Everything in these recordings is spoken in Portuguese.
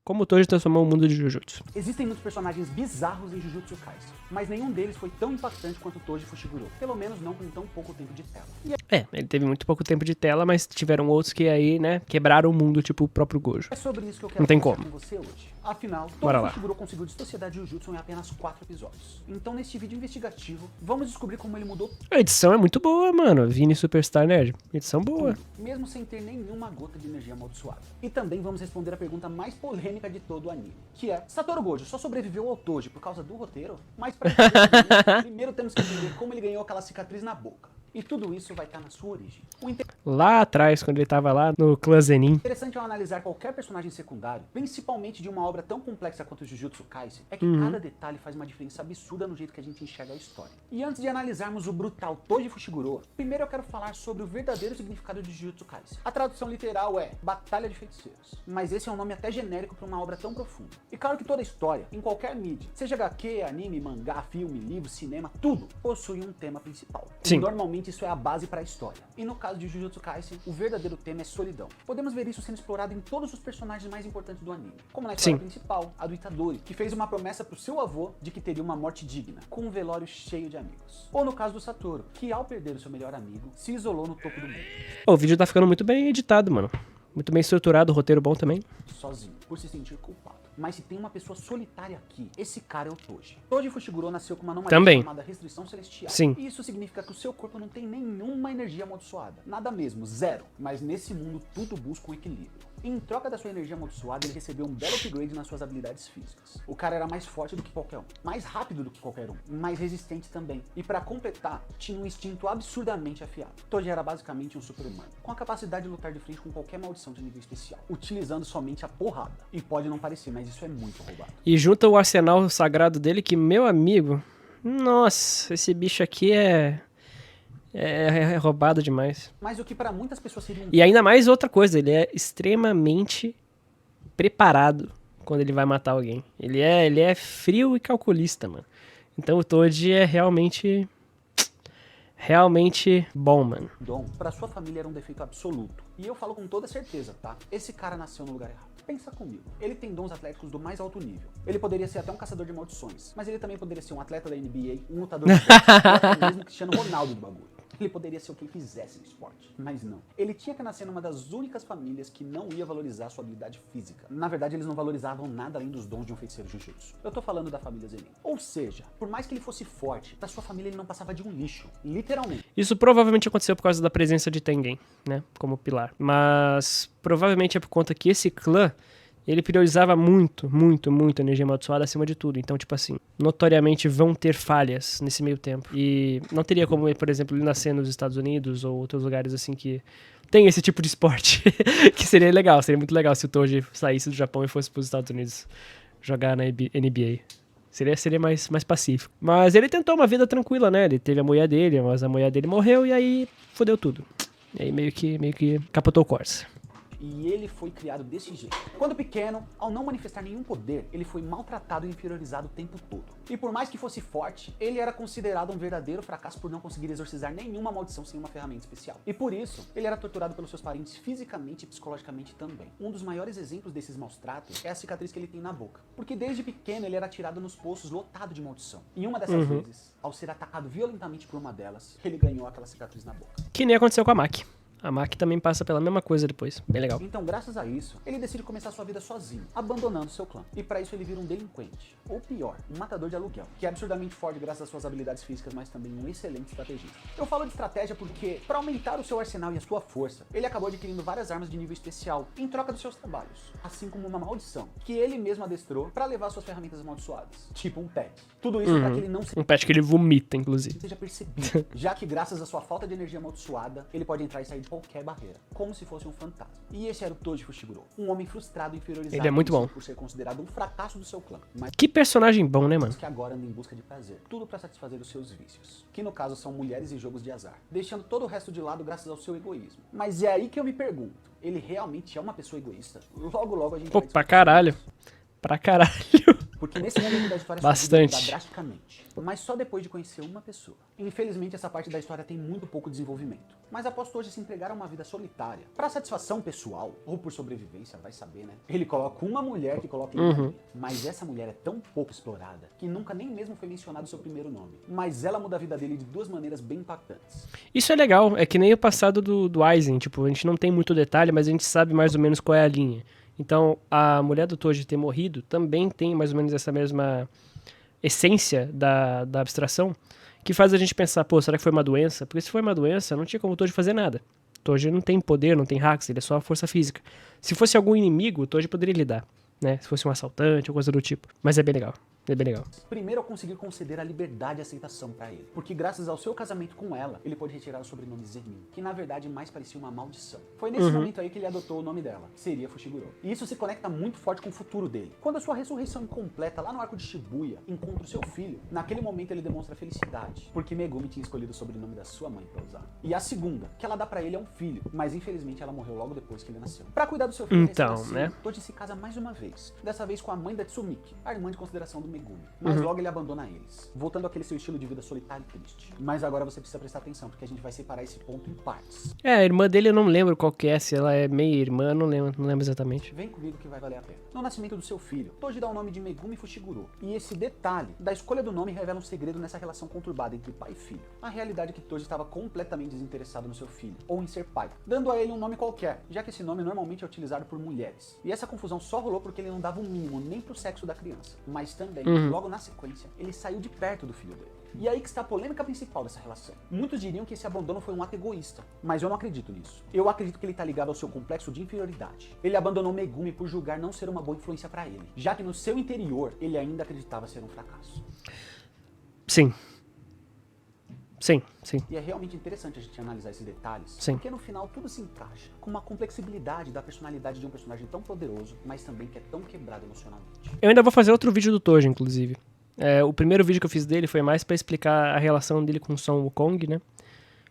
como o Toji transformou o mundo de Jujutsu. Existem muitos personagens bizarros em Jujutsu Kaisen, mas nenhum deles foi tão impactante quanto o Toji Fushiguro, pelo menos não com tão pouco tempo de tela. Ele teve muito pouco tempo de tela, mas tiveram outros que aí, né, quebraram o mundo, tipo o próprio Gojo. É sobre isso que eu quero Não tem conversar como. com você hoje. Afinal, Bora Toji lá. Fushiguro conseguiu dissociar de Jujutsu em apenas 4 episódios. Então, neste vídeo investigativo, vamos descobrir como ele mudou A edição é muito boa, mano. Vini Superstar Nerd. Edição boa. tudo, mesmo sem ter nenhuma gota de energia amaldiçoada. E também vamos responder a pergunta mais polêmica de todo o anime, que é: Satoru Gojo só sobreviveu ao Toji por causa do roteiro? Mas pra entender isso, primeiro temos que entender como ele ganhou aquela cicatriz na boca. E tudo isso vai estar na sua origem. O Lá atrás, quando ele tava lá no clã Zenin. interessante ao analisar qualquer personagem secundário, principalmente de uma obra tão complexa quanto Jujutsu Kaisen, é que cada detalhe faz uma diferença absurda no jeito que a gente enxerga a história. E antes de analisarmos o brutal Toji Fushiguro, primeiro eu quero falar sobre o verdadeiro significado de Jujutsu Kaisen. A tradução literal é Batalha de Feiticeiros, mas esse é um nome até genérico para uma obra tão profunda. E claro que toda história, em qualquer mídia, seja HQ, anime, mangá, filme, livro, cinema, tudo possui um tema principal. Sim. E normalmente isso é a base para a história. E no caso de Jujutsu Kaisen, o verdadeiro tema é solidão. Podemos ver isso sendo explorado em todos os personagens mais importantes do anime, como na história principal, a do Itadori, que fez uma promessa pro seu avô de que teria uma morte digna, com um velório cheio de amigos. Ou no caso do Satoru, que ao perder o seu melhor amigo, se isolou no topo do mundo, O vídeo tá ficando muito bem editado, mano. Muito bem estruturado, roteiro bom também. sozinho, por se sentir culpado. Mas se tem uma pessoa solitária aqui, esse cara é o Toji. Toji Fushiguro nasceu com uma anomalia Também. chamada restrição celestial. Sim. E isso significa que o seu corpo não tem nenhuma energia amaldiçoada. Nada mesmo, zero. Mas nesse mundo tudo busca um equilíbrio. Em troca da sua energia amaldiçoada, ele recebeu um belo upgrade nas suas habilidades físicas. O cara era mais forte do que qualquer um, mais rápido do que qualquer um, mais resistente também. E pra completar, tinha um instinto absurdamente afiado. Toji era basicamente um super-humano, com a capacidade de lutar de frente com qualquer maldição de nível especial, utilizando somente a porrada. E pode não parecer, mas isso é muito roubado. E junta o arsenal sagrado dele que, meu amigo... Nossa, esse bicho aqui é roubado demais. Mas o que para muitas pessoas seria um E ainda mais outra coisa, ele é extremamente preparado quando ele vai matar alguém. Ele é frio e calculista, mano. Então o Toji é realmente bom, mano. dom, para sua família era um defeito absoluto. E eu falo com toda certeza, tá? Esse cara nasceu no lugar errado. Pensa comigo. Ele tem dons atléticos do mais alto nível. Ele poderia ser até um caçador de maldições, mas ele também poderia ser um atleta da NBA, um lutador de boxe, ou até mesmo Cristiano Ronaldo do bagulho. Ele poderia ser o que ele quisesse no esporte, mas não. Ele tinha que nascer numa das únicas famílias que não ia valorizar sua habilidade física. Na verdade, eles não valorizavam nada além dos dons de um feiticeiro Jujutsu. Eu tô falando da família Zenin. Ou seja, por mais que ele fosse forte, pra sua família ele não passava de um lixo, literalmente. Isso provavelmente aconteceu por causa da presença de Tengen, né, como pilar. Mas provavelmente é por conta que esse clã, ele priorizava muito a energia amaldiçoada acima de tudo. Então, tipo assim, notoriamente vão ter falhas nesse meio tempo. E não teria como, por exemplo, ele nascer nos Estados Unidos ou outros lugares assim que tem esse tipo de esporte. Que seria legal, seria muito legal se o Toji saísse do Japão e fosse pros Estados Unidos jogar na NBA. Seria mais pacífico. Mas ele tentou uma vida tranquila, né? Ele teve a mulher dele, mas a mulher dele morreu e aí fodeu tudo. E aí meio que capotou o Corsa. E ele foi criado desse jeito. Quando pequeno, ao não manifestar nenhum poder, ele foi maltratado e inferiorizado o tempo todo. E por mais que fosse forte, ele era considerado um verdadeiro fracasso por não conseguir exorcizar nenhuma maldição sem uma ferramenta especial. E por isso, ele era torturado pelos seus parentes fisicamente e psicologicamente também. Um dos maiores exemplos desses maus tratos é a cicatriz que ele tem na boca. Porque desde pequeno ele era atirado nos poços lotado de maldição. E uma dessas vezes, ao ser atacado violentamente por uma delas, ele ganhou aquela cicatriz na boca. Que nem aconteceu com a Maki. A Maki também passa pela mesma coisa depois. Bem legal. Então, graças a isso, ele decide começar sua vida sozinho, abandonando seu clã. E para isso ele vira um delinquente, ou pior, um matador de aluguel, que é absurdamente forte graças às suas habilidades físicas, mas também um excelente estrategista. Eu falo de estratégia porque, para aumentar o seu arsenal e a sua força, ele acabou adquirindo várias armas de nível especial em troca dos seus trabalhos, assim como uma maldição, que ele mesmo adestrou para levar suas ferramentas amaldiçoadas, tipo um pet. Tudo isso para que ele não Um pet que ele vomita, inclusive. seja percebido, já que graças à sua falta de energia amaldiçoada, ele pode entrar e sair de qualquer barreira, como se fosse um fantasma. E esse era o Toji Fushiguro, um homem frustrado e inferiorizado Ele é muito bom. por ser considerado um fracasso do seu clã, mas Que personagem bom, né, mano? que agora anda em busca de prazer, tudo para satisfazer os seus vícios, que no caso são mulheres e jogos de azar, deixando todo o resto de lado graças ao seu egoísmo. Mas é aí que eu me pergunto, ele realmente é uma pessoa egoísta? Logo a gente Pô, vai pra discutir caralho. isso. Pra caralho. Porque que nesse momento da história Bastante. sua vida muda drasticamente, mas só depois de conhecer uma pessoa. Infelizmente, essa parte da história tem muito pouco desenvolvimento. Mas após Toji se entregar a uma vida solitária, para satisfação pessoal, ou por sobrevivência, vai saber, né? Ele coloca uma mulher que coloca ele nele. Mas essa mulher é tão pouco explorada, que nunca nem mesmo foi mencionado seu primeiro nome. Mas ela muda a vida dele de duas maneiras bem impactantes. Isso é legal, é que nem o passado do Aizen, tipo, a gente não tem muito detalhe, mas a gente sabe mais ou menos qual é a linha. Então, a mulher do Toji ter morrido também tem mais ou menos essa mesma essência da abstração, que faz a gente pensar, pô, será que foi uma doença? Porque se foi uma doença, não tinha como o Toji fazer nada. O Toji não tem poder, não tem hacks, ele é só força física. Se fosse algum inimigo, o Toji poderia lidar, né? Se fosse um assaltante ou coisa do tipo. Mas é bem legal. É bem legal. Primeiro, eu consegui conceder a liberdade e aceitação pra ele, porque graças ao seu casamento com ela, ele pôde retirar o sobrenome Zenin, que na verdade mais parecia uma maldição. Foi nesse momento aí que ele adotou o nome dela, que seria Fushiguro. E isso se conecta muito forte com o futuro dele. Quando a sua ressurreição incompleta lá no arco de Shibuya encontra o seu filho, naquele momento ele demonstra felicidade, porque Megumi tinha escolhido o sobrenome da sua mãe pra usar. E a segunda, que ela dá pra ele é um filho, mas infelizmente ela morreu logo depois que ele nasceu. Pra cuidar do seu filho Então, né? Toji se casa mais uma vez, dessa vez com a mãe da Tsumiki, a irmã de consideração do Megumi. Mas logo ele abandona eles, voltando àquele seu estilo de vida solitário e triste. Mas agora você precisa prestar atenção, porque a gente vai separar esse ponto em partes. É, a irmã dele eu não lembro qual que é, se ela é meia irmã, não lembro exatamente. Vem comigo que vai valer a pena. No nascimento do seu filho, Toji dá o nome de Megumi Fushiguro. E esse detalhe da escolha do nome revela um segredo nessa relação conturbada entre pai e filho. A realidade é que Toji estava completamente desinteressado no seu filho, ou em ser pai, dando a ele um nome qualquer, já que esse nome normalmente é utilizado por mulheres. E essa confusão só rolou porque ele não dava o mínimo nem pro sexo da criança. Mas também, logo na sequência, ele saiu de perto do filho dele. E aí que está a polêmica principal dessa relação. Muitos diriam que esse abandono foi um ato egoísta, mas eu não acredito nisso. Eu acredito que ele está ligado ao seu complexo de inferioridade. Ele abandonou Megumi por julgar não ser uma boa influência para ele, já que no seu interior ele ainda acreditava ser um fracasso. Sim. Sim. E é realmente interessante a gente analisar esses detalhes, Sim. porque no final tudo se encaixa com uma complexibilidade da personalidade de um personagem tão poderoso, mas também que é tão quebrado emocionalmente. Eu ainda vou fazer outro vídeo do Toji, inclusive. O primeiro vídeo que eu fiz dele foi mais pra explicar a relação dele com o Son Wukong, né?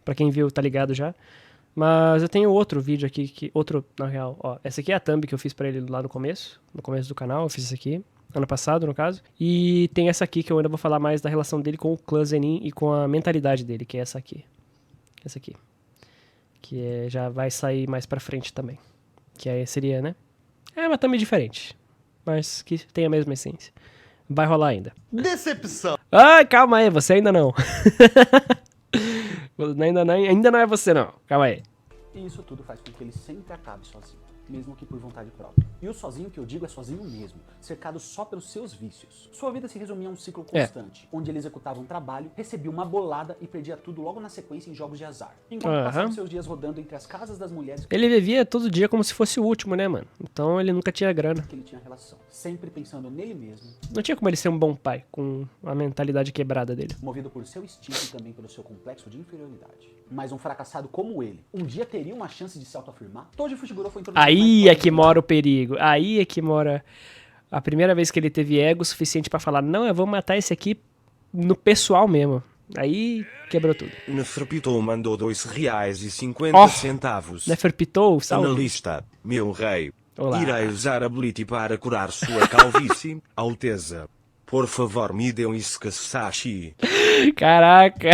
Pra quem viu, tá ligado já. Mas eu tenho outro vídeo aqui, na real, ó. Essa aqui é a thumb que eu fiz pra ele lá no começo do canal, eu fiz isso aqui, ano passado, no caso. E tem essa aqui que eu ainda vou falar mais da relação dele com o clã Zenin e com a mentalidade dele, que é essa aqui. Essa aqui. Que já vai sair mais pra frente também. Que aí seria, né? É uma thumb diferente, mas que tem a mesma essência. Vai rolar ainda. Decepção. Ai, calma aí, você ainda não. Ainda não é você não, calma aí. E isso tudo faz com que ele sempre acabe sozinho, mesmo que por vontade própria. E o sozinho que eu digo é sozinho mesmo, cercado só pelos seus vícios. Sua vida se resumia a um ciclo constante, onde ele executava um trabalho, recebia uma bolada e perdia tudo logo na sequência em jogos de azar. Enquanto passava seus dias rodando entre as casas das mulheres... Ele vivia todo dia como se fosse o último, né, mano? Então ele nunca tinha grana. Que ele tinha relação, sempre pensando nele mesmo. Não tinha como ele ser um bom pai, com a mentalidade quebrada dele. Movido por seu instinto e também pelo seu complexo de inferioridade. Mas um fracassado como ele, um dia teria uma chance de se autoafirmar? Toji Fushiguro foi introduzido... Aí é que mora o perigo. Aí é que mora a primeira vez que ele teve ego suficiente pra falar, não, eu vou matar esse aqui no pessoal mesmo. Aí quebrou tudo. Neferpitou mandou R$2,50. Neferpitou, salve. Analista, meu rei. Olá. Irei usar a Blitty para curar sua calvície, Alteza. Por favor, me dê um Sashi. Caraca.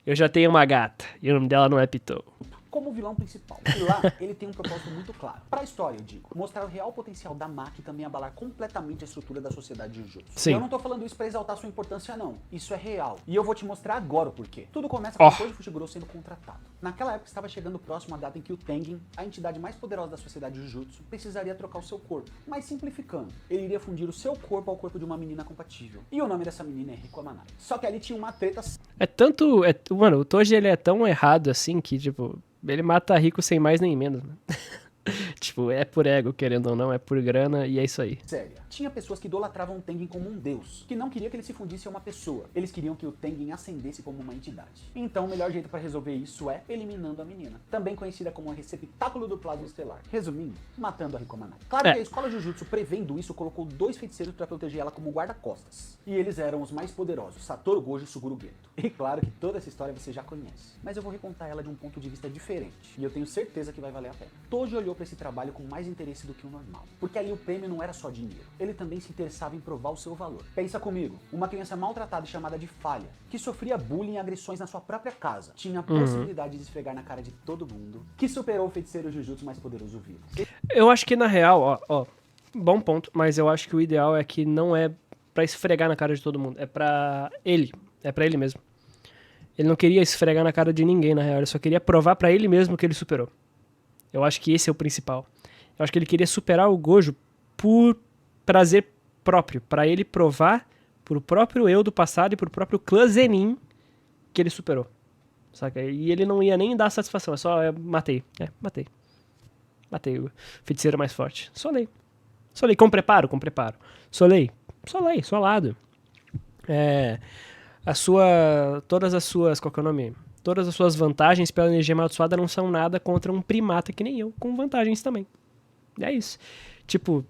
Eu já tenho uma gata e o nome dela não é Pitou. Como vilão principal. E lá, ele tem um propósito muito claro. Pra história, eu digo, mostrar o real potencial da Maki e também abalar completamente a estrutura da sociedade de Jujutsu. Sim. Eu não tô falando isso pra exaltar sua importância, não. Isso é real. E eu vou te mostrar agora o porquê. Tudo começa com o Toji Fushiguro sendo contratado. Naquela época, estava chegando próximo a data em que o Tengen, a entidade mais poderosa da sociedade de Jujutsu, precisaria trocar o seu corpo. Mas simplificando, ele iria fundir o seu corpo ao corpo de uma menina compatível. E o nome dessa menina é Riko Amanai. Só que ali tinha uma treta... Mano, o Toji ele é tão errado assim que, tipo... Ele mata rico sem mais nem menos, né? Tipo, é por ego, querendo ou não, é por grana e é isso aí. Séria. Tinha pessoas que idolatravam o Tengen como um deus, que não queria que ele se fundisse a uma pessoa. Eles queriam que o Tengen ascendesse como uma entidade. Então o melhor jeito pra resolver isso é eliminando a menina, também conhecida como o receptáculo do plasma estelar. Resumindo, matando a Rikomanai. Claro que a escola Jujutsu, prevendo isso, colocou 2 feiticeiros pra proteger ela como guarda-costas. E eles eram os mais poderosos, Satoru Gojo e Suguru Geto. E claro que toda essa história você já conhece, mas eu vou recontar ela de um ponto de vista diferente, e eu tenho certeza que vai valer a pena. Toji olhou pra esse trabalho com mais interesse do que o normal, porque ali o prêmio não era só dinheiro, ele também se interessava em provar o seu valor. Pensa comigo, uma criança maltratada e chamada de falha, que sofria bullying e agressões na sua própria casa, tinha a possibilidade de esfregar na cara de todo mundo, que superou o feiticeiro Jujutsu mais poderoso vivo. Eu acho que na real, ó, bom ponto, mas eu acho que o ideal é que não é pra esfregar na cara de todo mundo, é pra ele mesmo. Ele não queria esfregar na cara de ninguém, na real, ele só queria provar pra ele mesmo que ele superou. Eu acho que esse é o principal. Eu acho que ele queria superar o Gojo por prazer próprio, pra ele provar pro próprio eu do passado e pro próprio clã Zenin que ele superou. Saca? E ele não ia nem dar satisfação, é só matei. Matei o feiticeiro mais forte. Solei, com preparo. Solei, solado. Todas as suas, qual que é o nome? Todas as suas vantagens pela energia amaldiçoada não são nada contra um primata que nem eu, com vantagens também. É isso. Tipo,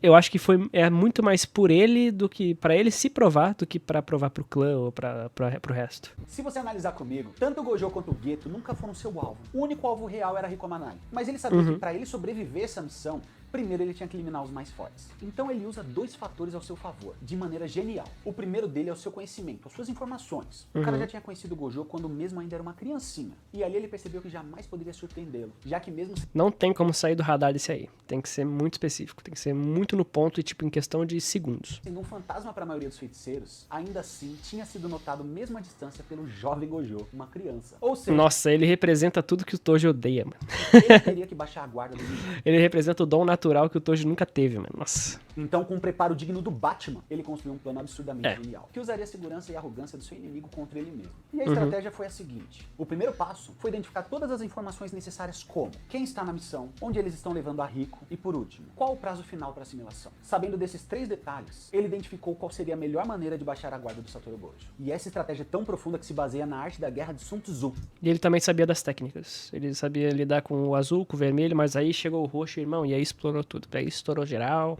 eu acho que é muito mais por ele do que pra ele se provar do que pra provar pro clã ou pro resto. Se você analisar comigo, tanto o Gojo quanto o Geto nunca foram seu alvo. O único alvo real era a Rikomanai. Mas ele sabia que pra ele sobreviver essa missão, primeiro ele tinha que eliminar os mais fortes. Então ele usa 2 fatores ao seu favor, de maneira genial. O primeiro dele é o seu conhecimento, as suas informações. O cara já tinha conhecido o Gojo quando mesmo ainda era uma criancinha. E ali ele percebeu que jamais poderia surpreendê-lo, já que mesmo... Não tem como sair do radar desse aí. Tem que ser muito específico, tem que ser muito no ponto e tipo em questão de segundos. Sendo um fantasma para a maioria dos feiticeiros, ainda assim tinha sido notado mesmo à distância pelo jovem Gojo, uma criança. Ou seja... Nossa, ele representa tudo que o Toji odeia, mano. Ele teria que baixar a guarda do inimigo. Ele representa o dom natural que o Toji nunca teve, mano. Nossa. Então, com um preparo digno do Batman, ele construiu um plano absurdamente genial, que usaria a segurança e a arrogância do seu inimigo contra ele mesmo. E a estratégia foi a seguinte: o primeiro passo foi identificar todas as informações necessárias, como quem está na missão, onde eles estão levando a Rico e, por último, qual o prazo final para a assimilação. Sabendo desses 3 detalhes, ele identificou qual seria a melhor maneira de baixar a guarda do Satoru Gojo. E essa estratégia é tão profunda que se baseia na arte da guerra de Sun Tzu. E ele também sabia das técnicas. Ele sabia lidar com o azul, com o vermelho, mas aí chegou o roxo, irmão, e aí explorou tudo. Aí estourou geral.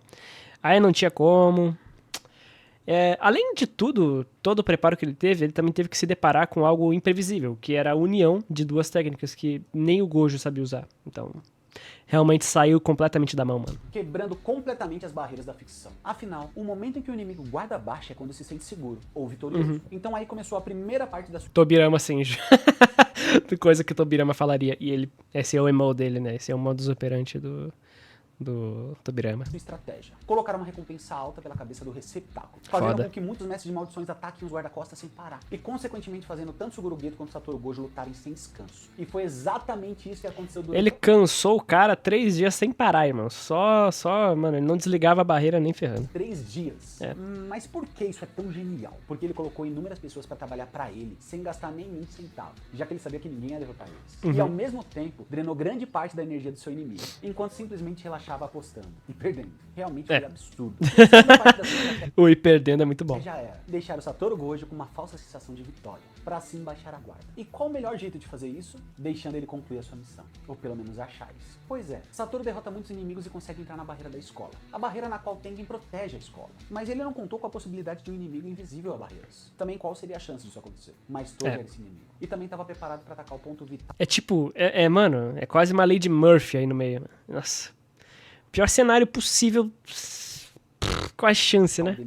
Aí não tinha como. Além de tudo, todo o preparo que ele também teve que se deparar com algo imprevisível, que era a união de 2 técnicas que nem o Gojo sabia usar. Então, realmente saiu completamente da mão, mano. Quebrando completamente as barreiras da ficção. Afinal, o momento em que o inimigo guarda baixa é quando se sente seguro, ou vitorioso. Então aí começou a primeira parte da sua Tobirama, sim. Coisa que o Tobirama falaria. E esse é o emo dele, né? Esse é o modus operandi do Tobirama. estratégia. Colocaram uma recompensa alta pela cabeça do receptáculo, fazendo com que muitos mestres de maldições ataquem os guarda-costas sem parar, e consequentemente fazendo tanto o Suguru Geto quanto o Satoru Gojo lutarem sem descanso. E foi exatamente isso que aconteceu durante... Ele cansou o cara 3 dias sem parar, irmão. Mano, ele não desligava a barreira nem ferrando. 3 dias. Mas por que isso é tão genial? Porque ele colocou inúmeras pessoas pra trabalhar pra ele, sem gastar nem um centavo, já que ele sabia que ninguém ia derrotar eles. E ao mesmo tempo, drenou grande parte da energia do seu inimigo, enquanto simplesmente relaxava apostando e perdendo. Realmente foi absurdo. O ir perdendo é muito bom. Já era. Deixar o Satoru Gojo com uma falsa sensação de vitória, pra assim baixar a guarda. E qual o melhor jeito de fazer isso? Deixando ele concluir a sua missão. Ou pelo menos achar isso. Pois é, Satoru derrota muitos inimigos e consegue entrar na barreira da escola. A barreira na qual Tengen protege a escola. Mas ele não contou com a possibilidade de um inimigo invisível a barreiras. Também qual seria a chance disso acontecer? Mas Toji era esse inimigo. E também estava preparado pra atacar o ponto vital. Mano, é quase uma lei de Murphy aí no meio. Nossa. Pior cenário possível. Qual a chance, né?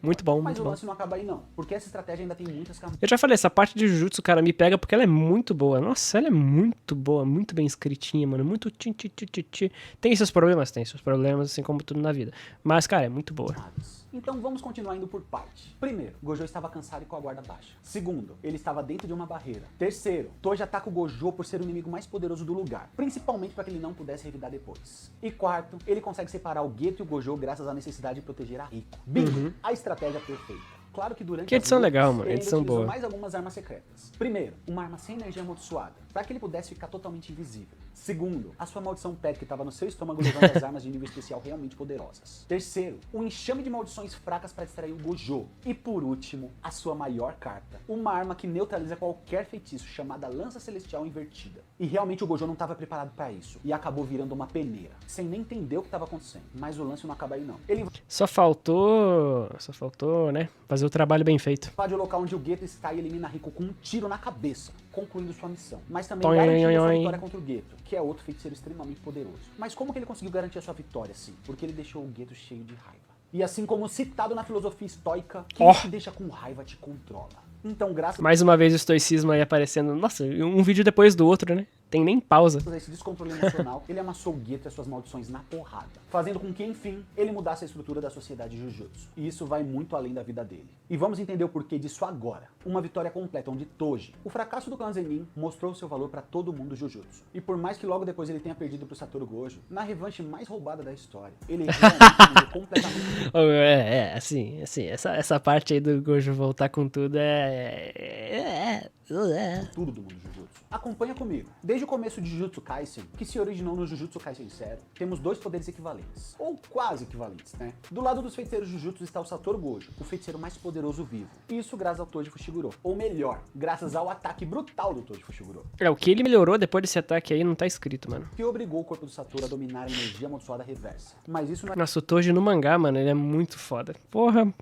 Muito bom, Mas muito o bom. lance não acaba aí não, porque essa estratégia ainda tem muitas camadas. Eu já falei, essa parte de Jujutsu, cara, me pega porque ela é muito boa. Nossa, ela é muito boa, muito bem escritinha, mano. Muito ti. Tem seus problemas, assim como tudo na vida. Mas, cara, é muito boa. Então vamos continuar indo por parte. Primeiro, Gojo estava cansado e com a guarda baixa. Segundo, ele estava dentro de uma barreira. Terceiro, Toji ataca o Gojo por ser o inimigo mais poderoso do lugar, principalmente para que ele não pudesse revidar depois. E quarto, ele consegue separar o Geto e o Gojo graças à necessidade de proteger a Rico. Bingo! A estratégia perfeita. Claro que durante Que edição as lutas, legal, mano. ele ainda Edição utilizou boa. mais algumas armas secretas. Primeiro, uma arma sem energia amaldiçoada, para que ele pudesse ficar totalmente invisível. Segundo, a sua maldição pet que estava no seu estômago levando as armas de nível especial realmente poderosas. Terceiro, um enxame de maldições fracas para distrair o Gojo. E por último, a sua maior carta, uma arma que neutraliza qualquer feitiço chamada Lança Celestial Invertida. E realmente o Gojo não estava preparado para isso e acabou virando uma peneira, sem nem entender o que estava acontecendo. Mas o lance não acaba aí não. Ele Só faltou, né, fazer o trabalho bem feito. invade o local onde o Geto está e elimina Rico com um tiro na cabeça, concluindo sua missão. Mas também Toin, garantindo sua oin. vitória contra o Geto, que é outro feiticeiro extremamente poderoso. Mas como que ele conseguiu garantir a sua vitória assim? Porque ele deixou o Geto cheio de raiva. E assim como citado na filosofia estoica, quem te deixa com raiva te controla. Então, graças Mais uma vez o estoicismo aí aparecendo. Nossa, um vídeo depois do outro, né? Tem nem pausa. a esse descontrole emocional, ele amassou o Geto e as suas maldições na porrada, fazendo com que, enfim, ele mudasse a estrutura da sociedade Jujutsu. E isso vai muito além da vida dele. E vamos entender o porquê disso agora. Uma vitória completa onde Toji, o fracasso do clã Zenin, mostrou seu valor para todo mundo Jujutsu. E por mais que logo depois ele tenha perdido pro Satoru Gojo, na revanche mais roubada da história, ele realmente mudou completamente Assim, essa parte aí do Gojo voltar com tudo tudo do mundo Jujutsu. Acompanha comigo. Desde o começo de Jujutsu Kaisen, que se originou no Jujutsu Kaisen Zero, temos dois poderes equivalentes, ou quase equivalentes, né? Do lado dos feiticeiros Jujutsu está o Satoru Gojo, o feiticeiro mais poderoso vivo. Isso graças ao Toji Fushiguro, ou melhor, graças ao ataque brutal do Toji Fushiguro, o que ele melhorou depois desse ataque aí não tá escrito, mano. que obrigou o corpo do Satoru a dominar a energia amaldiçoada reversa. Mas isso não é Nossa, o Toji no mangá, mano, ele é muito foda. Porra,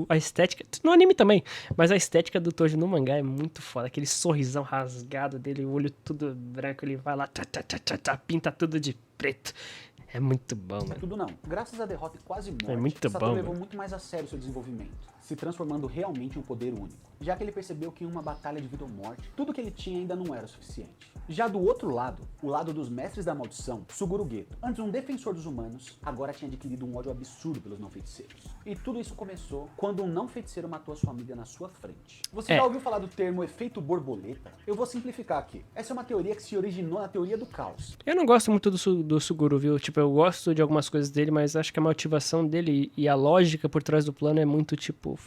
a estética... No anime também, mas a estética do Toji no mangá é muito foda. Aquele sorrisão rasgado dele, o olho tudo branco, ele vai lá, pinta tudo de preto. É muito bom, mano. tudo não. Graças à derrota e quase morte, É muito Satoru bom, levou mano. muito mais a sério seu desenvolvimento, se transformando realmente em um poder único, já que ele percebeu que em uma batalha de vida ou morte, tudo que ele tinha ainda não era o suficiente. Já do outro lado, o lado dos mestres da maldição, Suguru Geto, antes um defensor dos humanos, agora tinha adquirido um ódio absurdo pelos não feiticeiros. E tudo isso começou quando um não feiticeiro matou a sua amiga na sua frente. Você já ouviu falar do termo efeito borboleta? Eu vou simplificar aqui. Essa é uma teoria que se originou na teoria do caos. Eu não gosto muito do Suguru, viu? Tipo, eu gosto de algumas coisas dele, mas acho que a motivação dele e a lógica por trás do plano é muito, tipo...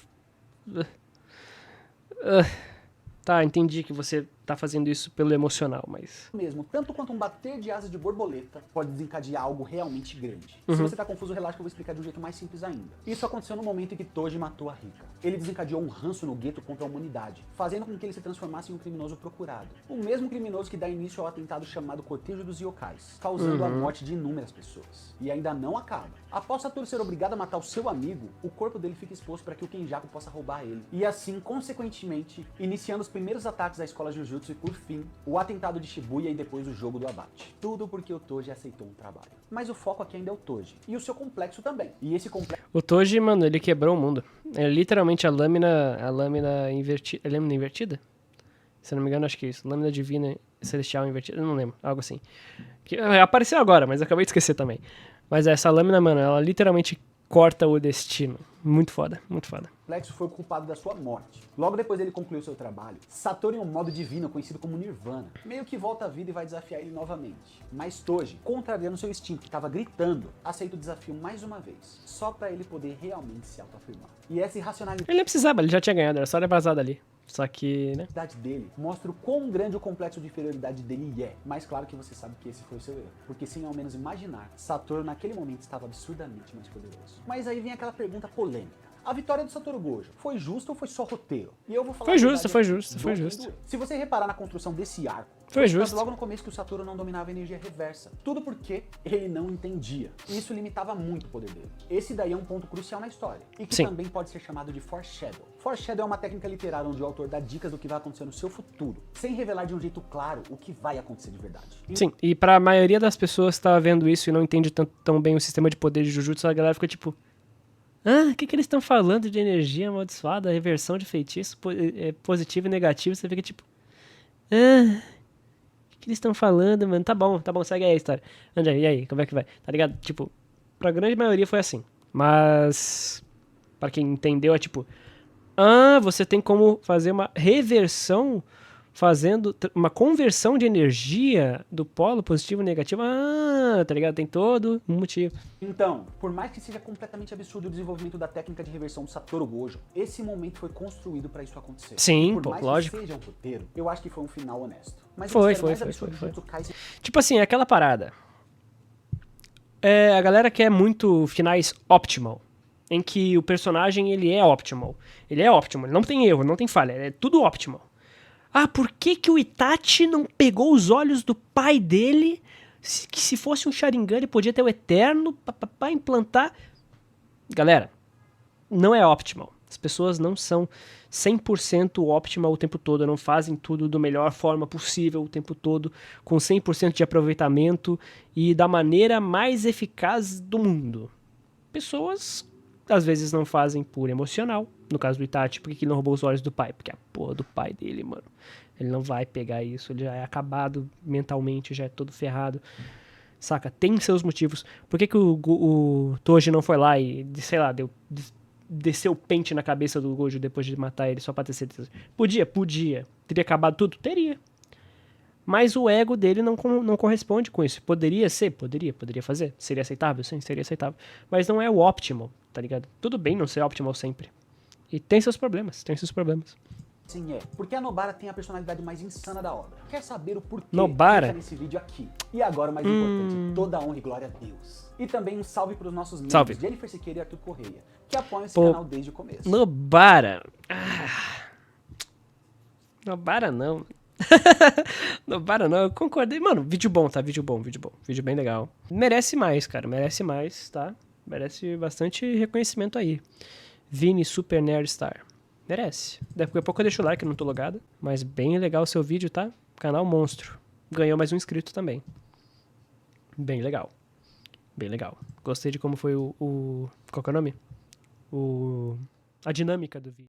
Tá, entendi que você tá fazendo isso pelo emocional, mas... Mesmo, tanto quanto um bater de asas de borboleta pode desencadear algo realmente grande. Se você tá confuso, relaxa que eu vou explicar de um jeito mais simples ainda. Isso aconteceu no momento em que Toji matou a Rika. Ele desencadeou um ranço no Geto contra a humanidade, fazendo com que ele se transformasse em um criminoso procurado. O mesmo criminoso que dá início ao atentado chamado Cortejo dos Yokais, causando a morte de inúmeras pessoas. E ainda não acaba. Após Satoru ser obrigado a matar o seu amigo, o corpo dele fica exposto para que o Kenjaku possa roubar ele. E assim, consequentemente, iniciando os primeiros ataques à escola Jujutsu e por fim, o atentado de Shibuya e depois o jogo do abate. Tudo porque o Toji aceitou um trabalho. Mas o foco aqui ainda é o Toji. E o seu complexo também. E esse complexo O Toji, mano, ele quebrou o mundo. É literalmente a lâmina invertida. É lâmina invertida? Se eu não me engano, acho que é isso. Lâmina divina celestial invertida. Eu não lembro. Algo assim. Que apareceu agora, mas eu acabei de esquecer também. Mas essa lâmina, mano, ela literalmente corta o destino. Muito foda, muito foda. foi o culpado da sua morte. Logo depois dele concluir o seu trabalho, Satoru em um modo divino conhecido como Nirvana, meio que volta à vida e vai desafiar ele novamente. Mas Toji, contrariando seu instinto que estava gritando, aceita o desafio mais uma vez, só para ele poder realmente se autoafirmar. E essa irracionalidade Ele não precisava, ele já tinha ganhado, era só ele vazado ali. Só que, né? dele mostra o quão grande o complexo de inferioridade dele é. Mas claro que você sabe que esse foi o seu erro, porque sem ao menos imaginar, Satoru naquele momento estava absurdamente mais poderoso. Mas aí vem aquela pergunta polêmica. A vitória do Satoru Gojo foi justa ou foi só roteiro? E eu vou falar Foi a justa, verdade foi aqui, justa, do foi que justa. doeu. Se você reparar na construção desse arco, Foi mostrado justo. logo no começo que o Satoru não dominava a energia reversa. Tudo porque ele não entendia. E isso limitava muito o poder dele. Esse daí é um ponto crucial na história. E que Sim. também pode ser chamado de foreshadow. Foreshadow é uma técnica literária onde o autor dá dicas do que vai acontecer no seu futuro, sem revelar de um jeito claro o que vai acontecer de verdade. Sim, e pra maioria das pessoas que tá vendo isso e não entende tão bem o sistema de poder de Jujutsu, a galera fica tipo... Ah, o que eles estão falando de energia amaldiçoada, reversão de feitiço, positivo e negativo? Você fica tipo... Ah, o que eles estão falando, mano? Tá bom, segue aí a história. André, e aí, como é que vai? Tá ligado? Tipo, pra grande maioria foi assim. Mas, pra quem entendeu, é tipo... Ah, você tem como fazer uma reversão fazendo uma conversão de energia do polo positivo e negativo. Ah, tá ligado? Tem todo um motivo. Então, por mais que seja completamente absurdo o desenvolvimento da técnica de reversão do Satoru Gojo, esse momento foi construído pra isso acontecer. Sim, por pô, mais lógico. que seja um roteiro, eu acho que foi um final honesto. Mas Foi. o mistério mais absurdo de Jujutsu Kaisen Tipo assim, aquela parada. A galera quer muito finais optimal. Em que o personagem, ele é optimal. Ele é optimal, ele não tem erro, não tem falha, é tudo optimal. Ah, por que que o Itachi não pegou os olhos do pai dele? Que se fosse um Sharingan, ele podia ter o Eterno pra implantar. Galera, não é optimal. As pessoas não são 100% optimal o tempo todo, não fazem tudo da melhor forma possível o tempo todo, com 100% de aproveitamento e da maneira mais eficaz do mundo. Pessoas, às vezes, não fazem por emocional. No caso do Itachi, por que ele não roubou os olhos do pai? Porque a porra do pai dele, mano. Ele não vai pegar isso, ele já é acabado mentalmente, já é todo ferrado. Saca? Tem seus motivos. Por que que o Toji não foi lá e, sei lá, desceu o pente na cabeça do Gojo depois de matar ele só pra ter certeza? Podia. Teria acabado tudo? Teria. Mas o ego dele não corresponde com isso. Poderia ser? Poderia fazer. Seria aceitável? Sim, seria aceitável. Mas não é o optimal, tá ligado? Tudo bem não ser optimal sempre. E tem seus problemas. Sim, porque a Nobara tem a personalidade mais insana da obra. Quer saber o porquê? Nobara? Clica nesse vídeo aqui. E agora o mais importante, toda a honra e glória a Deus. E também um salve para os nossos membros, Salve. Jennifer Siqueira e Arthur Correia, que apoiam esse Pô, canal desde o começo. Nobara. Nobara não. Nobara não, eu concordei. Mano, vídeo bom, tá? Vídeo bom. Vídeo bem legal. Merece mais, cara. Merece mais, tá? Merece bastante reconhecimento aí. Vini Super Nerd Star. Merece. Daqui a pouco eu deixo o like, eu não tô logado. Mas bem legal o seu vídeo, tá? Canal monstro. Ganhou mais um inscrito também. Bem legal. Gostei de como foi qual que é o nome? A dinâmica do vídeo.